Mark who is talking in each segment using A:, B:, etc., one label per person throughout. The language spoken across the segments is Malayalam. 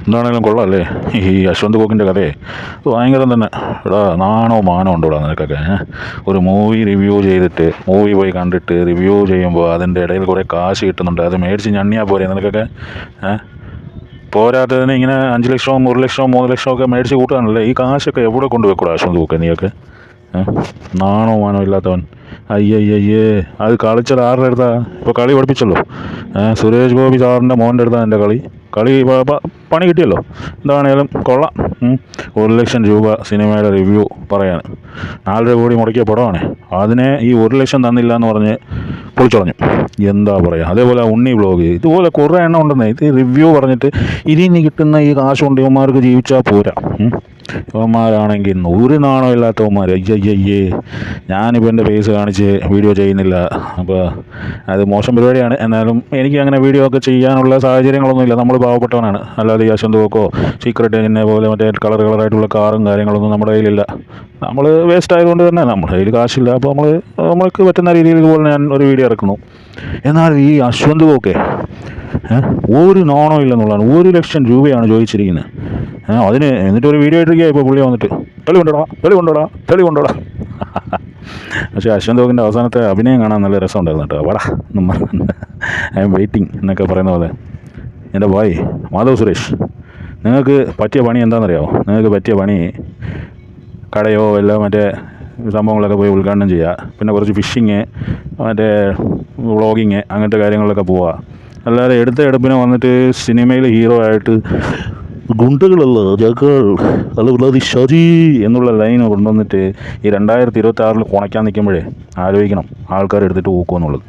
A: എന്താണേലും കൊള്ളാമല്ലേ ഈ യശ്വന്ത് കോക്കിൻ്റെ കഥയെ? ഭയങ്കരം തന്നെ. എടാ നാണോ മാനോ ഉണ്ടോ നിനക്കൊക്കെ? ഒരു മൂവി റിവ്യൂ ചെയ്തിട്ട് മൂവി പോയി കണ്ടിട്ട് റിവ്യൂ ചെയ്യുമ്പോൾ അതിൻ്റെ ഇടയിൽ കുറേ കാശ് കിട്ടുന്നുണ്ട്, അത് മേടിച്ച് ഞണ്ണിയാൽ പോരെ നിനക്കൊക്കെ? പോരാത്തതിന് ഇങ്ങനെ 5 ലക്ഷവും 1 ലക്ഷവും 3 ലക്ഷവും ഒക്കെ മേടിച്ച് കൂട്ടുകയാണല്ലേ. ഈ കാശൊക്കെ എവിടെ കൊണ്ടുപോയിക്കൂടാ യശ്വന്ത് കോക്ക് നീയൊക്കെ? നാണോ മാനോ ഇല്ലാത്തവൻ. അയ്യയ്യേ, അത് കളിച്ചത് ആരുടെ അടുത്താ? ഇപ്പോൾ കളി പഠിപ്പിച്ചല്ലോ. സുരേഷ് ഗോപി സാറിൻ്റെ മോൻ്റെ അടുത്താണ് എൻ്റെ കളി. പണി കിട്ടിയല്ലോ. എന്താണേലും കൊള്ളാം. 1 ലക്ഷം രൂപ സിനിമയുടെ റിവ്യൂ പറയാൻ 4.5 കോടി മുടക്കിയ പടമാണ്. അതിനെ ഈ 1 ലക്ഷം തന്നില്ല എന്ന് പറഞ്ഞ് പൊളിച്ചളഞ്ഞു. എന്താ പറയുക. അതേപോലെ ഉണ്ണി വ്ളോഗ് ഇതുപോലെ കുറേ എണ്ണം ഉണ്ടെന്നേ. ഇത് റിവ്യൂ പറഞ്ഞിട്ട് ഇതിന് കിട്ടുന്ന ഈ കാശ് കൊണ്ട് ഇവന്മാർക്ക് ജീവിച്ചാൽ പോരാ. ഇവന്മാരാണെങ്കിൽ ഒരു നാണോ ഇല്ലാത്തവന്മാർ. അയ്യയ്യേ, ഞാനിപ്പോൾ എൻ്റെ ഫേസ് കാണിച്ച് വീഡിയോ ചെയ്യുന്നില്ല. അപ്പോൾ അത് മോശം പരിപാടിയാണ്. എന്നാലും എനിക്ക് അങ്ങനെ വീഡിയോ ഒക്കെ ചെയ്യാനുള്ള സാഹചര്യങ്ങളൊന്നുമില്ല. നമ്മൾ പാവപ്പെട്ടവനാണ്. അല്ലാതെ ഈ യശ്വന്ത് കോക്കോ സീക്രട്ട് എന്നെ പോലെ മറ്റേ കളറായിട്ടുള്ള കാറും കാര്യങ്ങളൊന്നും നമ്മുടെ കയ്യിലില്ല. നമ്മൾ വേസ്റ്റ് ആയതുകൊണ്ട് തന്നെ നമ്മുടെ കയ്യിൽ കാശില്ല. അപ്പോൾ നമ്മൾക്ക് പറ്റുന്ന രീതിയിൽ ഇതുപോലെ ഞാൻ ഒരു വീഡിയോ ഇറക്കുന്നു. എന്നാൽ ഈ യശ്വന്ത് കോക്കെ ഒരു നാണോ ഇല്ലെന്നുള്ളതാണ്. 1 ലക്ഷം രൂപയാണ് ചോദിച്ചിരിക്കുന്നത്. അതിന് എന്നിട്ടൊരു വീഡിയോ ഇട്ടിരിക്കുക ഇപ്പോൾ പുള്ളി വന്നിട്ട് തെളി കൊണ്ടോടാ. പക്ഷേ യശ്വന്ത് കോക്കിൻ്റെ അവസാനത്തെ അഭിനയം കാണാൻ നല്ല രസമുണ്ടായിരുന്നു കേട്ടോ. വാടാ ഐ എം വെയിറ്റിംഗ് എന്നൊക്കെ പറയുന്ന പോലെ. എൻ്റെ ബോയ് മാധവ് സുരേഷ്, നിങ്ങൾക്ക് പറ്റിയ പണി എന്താണെന്നറിയാമോ? നിങ്ങൾക്ക് പറ്റിയ പണി കടയോ എല്ലാം മറ്റേ സംഭവങ്ങളൊക്കെ പോയി ഉദ്ഘാടനം ചെയ്യുക, പിന്നെ കുറച്ച് ഫിഷിങ്, മറ്റേ വ്ളോഗിങ്, അങ്ങനത്തെ കാര്യങ്ങളിലൊക്കെ പോവുക. അല്ലാതെ എടുപ്പിനെ വന്നിട്ട് സിനിമയിൽ ഹീറോ ആയിട്ട് ഗുണ്ടകളല്ല ജകൾ അല്ല ഷജി എന്നുള്ള ലൈൻ കൊണ്ടുവന്നിട്ട് ഈ 2026 കുണയ്ക്കാൻ നിൽക്കുമ്പോഴേ ആലോചിക്കണം ആൾക്കാർ എടുത്തിട്ട് പോക്കുമെന്നുള്ളത്.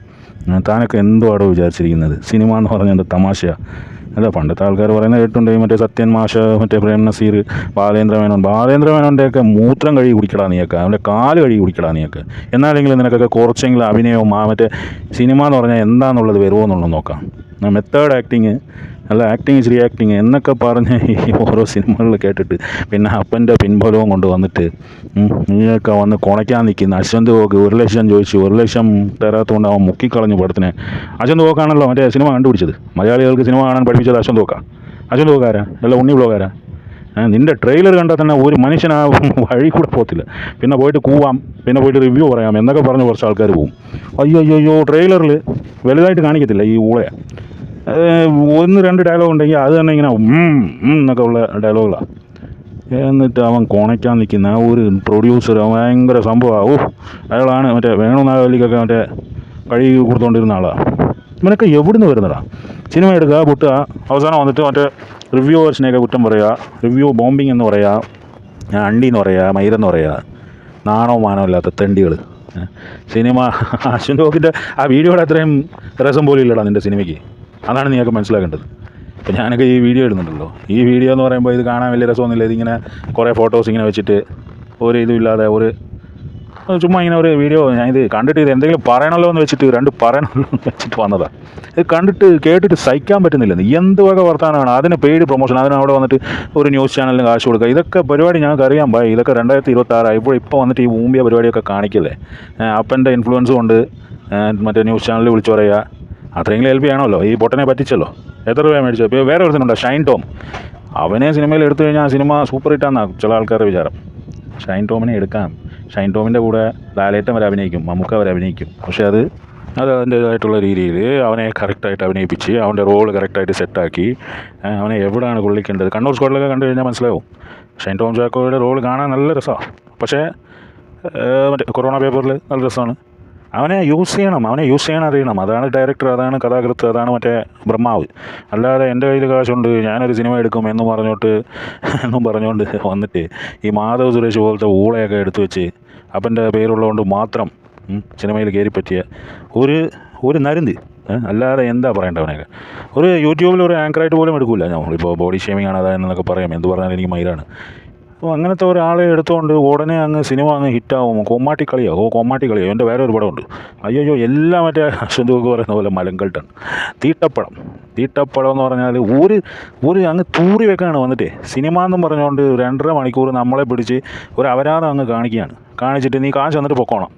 A: താനൊക്കെ എന്തുവാടോ വിചാരിച്ചിരിക്കുന്നത്? സിനിമ എന്ന് പറഞ്ഞത് തമാശയാണ്. അല്ല, പണ്ടത്തെ ആൾക്കാർ പറയുന്നത് കേട്ടുണ്ട്. മറ്റേ സത്യൻ മാഷ്, മറ്റേ പ്രേം നസീർ, ബാലേന്ദ്ര മേനോൻ്റെയൊക്കെ മൂത്രം കഴുകി കുടിക്കടാ നീയൊക്കെ, അവൻ്റെ കാല് കഴുകി കുടിക്കടാ നീയൊക്കെ. എന്നാലെങ്കിലും നിനക്കൊക്കെ കുറച്ചെങ്കിലും അഭിനയവും മറ്റേ സിനിമ എന്ന് പറഞ്ഞാൽ എന്താണെന്നുള്ളത് വരുമോ എന്നുള്ളത് നോക്കാം. മെത്തേഡ് ആക്ടിങ് അല്ല, ആക്ടിങ് ഇസ് റിയാക്ടിങ് എന്നൊക്കെ പറഞ്ഞ് ഈ ഓരോ സിനിമകളിൽ കേട്ടിട്ട് പിന്നെ അപ്പൻ്റെ പിൻബലവും കൊണ്ട് വന്നിട്ട് നീയൊക്കെ വന്ന് കുണയ്ക്കാൻ നിൽക്കുന്ന യശ്വന്ത് കോക്ക് 1 ലക്ഷം ചോദിച്ചു. 1 ലക്ഷം തരാത്തതുകൊണ്ട് അവൻ മുക്കിക്കളഞ്ഞു പടത്തിനെ. യശ്വന്ത് കോക്കാണല്ലോ മറ്റേ സിനിമ കണ്ടുപിടിച്ചത്. മലയാളികൾക്ക് സിനിമ കാണാൻ പഠിപ്പിച്ചത് യശ്വന്ത് കോക്കാ. യശ്വന്ത് കോക്കാരാ? അല്ല ഉണ്ണി വ്ളോഗാരാ? നിൻ്റെ ട്രെയിലർ കണ്ടാൽ തന്നെ ഒരു മനുഷ്യൻ ആ വഴി കൂടെ പോകത്തില്ല. പിന്നെ പോയിട്ട് കൂവാം, പിന്നെ പോയിട്ട് റിവ്യൂ പറയാം എന്നൊക്കെ പറഞ്ഞ് കുറച്ച് ആൾക്കാർ പോവും. അയ്യോ ട്രെയിലറിൽ വലുതായിട്ട് കാണിക്കത്തില്ല ഈ ഊളയെ. 1-2 ഡയലോഗ് ഉണ്ടെങ്കിൽ അത് തന്നെ ഇങ്ങനെ എന്നൊക്കെ ഉള്ള ഡയലോഗുകളാണ്. എന്നിട്ട് അവൻ കുണയ്ക്കാൻ നിൽക്കുന്ന ഒരു പ്രൊഡ്യൂസർ ഭയങ്കര സംഭവമാണ്. അയാളാണ് മറ്റേ വേണുനാഗവല്ലിക്കൊക്കെ മറ്റേ കഴുകി കൊടുത്തുകൊണ്ടിരുന്ന ആളാണ്. ഇവനൊക്കെ എവിടുന്ന് വരുന്നതാ? സിനിമ എടുക്കുക, പൊട്ടുക, അവസാനം വന്നിട്ട് മറ്റേ റിവ്യൂവേഴ്സിനെയൊക്കെ കുറ്റം പറയുക, റിവ്യൂ ബോംബിങ് എന്ന് പറയുക, അണ്ടി എന്ന് പറയുക, മൈരെന്ന് പറയുക. നാണോ മാനോ ഇല്ലാത്ത തെണ്ടികൾ. സിനിമ യശ്വന്ത് കോക്കിൻ്റെ ആ വീഡിയോയുടെ അത്രയും രസം പോലും ഇല്ലടാ നിൻ്റെ സിനിമയ്ക്ക്. അതാണ് നീയൊക്കെ മനസ്സിലാക്കേണ്ടത്. ഇപ്പം ഞാനൊക്കെ ഈ വീഡിയോ ഇടുന്നുണ്ടല്ലോ, ഈ വീഡിയോ എന്ന് പറയുമ്പോൾ ഇത് കാണാൻ വലിയ രസമൊന്നുമില്ല. ഇതിങ്ങനെ കുറേ ഫോട്ടോസ് ഇങ്ങനെ വെച്ചിട്ട് ഒരു ഇതുമില്ലാതെ ചുമ്മാ ഇങ്ങനെ ഒരു വീഡിയോ ഞാനിത് കണ്ടിട്ട് ഇത് എന്തെങ്കിലും പറയണമല്ലോ എന്ന് വെച്ചിട്ട് പറയണമല്ലോ എന്ന് വെച്ചിട്ട് വന്നതാണ്. ഇത് കണ്ടിട്ട് കേട്ടിട്ട് സഹിക്കാൻ പറ്റുന്നില്ല. എന്ത് വക വർത്താനമാണ്? അതിന് പെയ്ഡ് പ്രൊമോഷൻ, അതിനവിടെ വന്നിട്ട് ഒരു ന്യൂസ് ചാനലിന് കാശ് കൊടുക്കുക. ഇതൊക്കെ പരിപാടി ഞങ്ങൾക്ക് അറിയാം ഭായി. ഇതൊക്കെ 2026 ഇപ്പോൾ വന്നിട്ട് ഈ ഊമ്പിയ പരിപാടിയൊക്കെ കാണിക്കില്ലേ? അപ്പൻ്റെ ഇൻഫ്ലുവൻസ് കൊണ്ട് മറ്റേ ന്യൂസ് ചാനലിൽ വിളിച്ചു പറയുക. അത്രയെങ്കിലും ഹെൽപ്പ് ചെയ്യണമല്ലോ. ഈ പൊട്ടനെ പറ്റിച്ചല്ലോ. എത്ര രൂപ മേടിച്ചോ? ഇപ്പോൾ വേറെ ഒരുത്തനുണ്ടോ, ഷൈൻ ടോം. അവനെ സിനിമയിൽ എടുത്തു കഴിഞ്ഞാൽ ആ സിനിമ സൂപ്പർ ഹിറ്റാണെന്നാണ് ചില ആൾക്കാരുടെ വിചാരം. ഷൈൻ ടോമിനെ എടുക്കാം. ഷൈൻ ടോമിൻ്റെ കൂടെ ലാലേട്ടൻ വരെ അഭിനയിക്കും, മമ്മൂക്ക വരെ അഭിനയിക്കും. പക്ഷേ അത് അതിൻ്റേതായിട്ടുള്ള രീതിയിൽ അവനെ കറക്റ്റായിട്ട് അഭിനയിപ്പിച്ച് അവൻ്റെ റോള് കറക്റ്റായിട്ട് സെറ്റാക്കി അവനെ എവിടെയാണ് കൊള്ളിക്കേണ്ടത്. കണ്ണൂർ സ്ക്വാഡിലൊക്കെ കണ്ടു കഴിഞ്ഞാൽ മനസ്സിലാവും. ഷൈൻ ടോം ചാക്കോയുടെ റോള് കാണാൻ നല്ല രസമാണ്. പക്ഷേ മറ്റേ കൊറോണ പേപ്പറിൽ നല്ല രസമാണ്. അവനെ യൂസ് ചെയ്യാൻ അറിയണം. അതാണ് ഡയറക്ടർ, അതാണ് കഥാകൃത്ത്, അതാണ് മറ്റേ ബ്രഹ്മാവ്. അല്ലാതെ എൻ്റെ കയ്യിൽ കാശുണ്ട് ഞാനൊരു സിനിമ എടുക്കും എന്നും പറഞ്ഞുകൊണ്ട് വന്നിട്ട് ഈ മാധവ് സുരേഷ് പോലത്തെ ഊളയൊക്കെ എടുത്തു വെച്ച് അപ്പൻ്റെ പേരുള്ളതുകൊണ്ട് മാത്രം സിനിമയിൽ കയറി പറ്റിയ ഒരു നരുന്ത്. അല്ലാതെ എന്താ പറയേണ്ടവനൊക്കെ? ഒരു യൂട്യൂബിൽ ഒരു ആങ്കറായിട്ട് പോലും എടുക്കില്ല. നമ്മളിപ്പോൾ ബോഡി ഷേമിങ് ആണ് അതായെന്നൊക്കെ പറയാം. എന്ത് പറഞ്ഞാലും എനിക്ക് മൈരാണ്. അപ്പോൾ അങ്ങനത്തെ ഒരാളെ എടുത്തുകൊണ്ട് ഉടനെ അങ്ങ് സിനിമ ഹിറ്റാവും. കോമാട്ടിക്കളിയോ എൻ്റെ വേറെ ഒരു പടമുണ്ട്. അയ്യോ എല്ലാം മറ്റേ യശ്വന്ത് കോക്ക് പറയുന്ന പോലെ മലങ്കൾട്ടാണ്. തീട്ടപ്പടം എന്ന് പറഞ്ഞാൽ ഒരു അങ്ങ് തൂറി വെക്കാണ് വന്നിട്ട് സിനിമ എന്നും പറഞ്ഞുകൊണ്ട് 2.5 മണിക്കൂർ നമ്മളെ പിടിച്ച് ഒരു അപരാധം അങ്ങ് കാണിച്ചിട്ട് നീ കാശ് വന്നിട്ട് പൊക്കോണം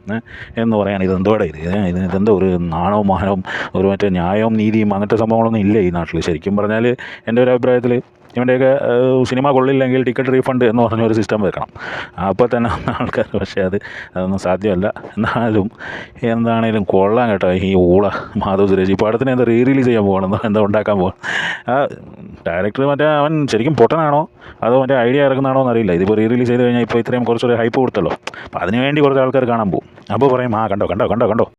A: എന്ന് പറയാൻ ഇതെന്തോടെ ഇതെന്തോ ഒരു നാണവും മാനവും ഒരു മറ്റേ ന്യായവും നീതിയും അങ്ങനത്തെ സംഭവങ്ങളൊന്നും ഇല്ല ഈ നാട്ടിൽ. ശരിക്കും പറഞ്ഞാൽ എൻ്റെ ഒരു അഭിപ്രായത്തിൽ ഇവൻ്റെയൊക്കെ സിനിമ കൊള്ളില്ലെങ്കിൽ ടിക്കറ്റ് റീഫണ്ട് എന്ന് പറഞ്ഞൊരു സിസ്റ്റം വെക്കണം. അപ്പോൾ തന്നെ ആൾക്കാർ, പക്ഷേ അതൊന്നും സാധ്യമല്ല. എന്നാലും എന്താണേലും കൊള്ളാം കേട്ടോ ഈ ഊള മാധവ് സുരേഷ്. ഈ പടത്തിന് എന്താ റിലീസ് ചെയ്യാൻ പോകണമെന്നോ എന്താ ഉണ്ടാക്കാൻ പോകണം. ആ ഡയറക്ടർ മറ്റേ അവൻ ശരിക്കും പൊട്ടനാണോ അതോ മറ്റേ ഐഡിയ ഇറക്കുന്നതാണോ എന്നറിയില്ല. ഇതിപ്പോൾ റിലീസ് ചെയ്ത് കഴിഞ്ഞാൽ ഇപ്പോൾ ഇത്രയും കുറച്ചൊരു ഹൈപ്പ് കൊടുത്തല്ലോ, അപ്പോൾ അതിന് വേണ്ടി കുറച്ച് ആൾക്കാർ കാണാൻ പോകും. അപ്പോൾ പറയും കണ്ടോ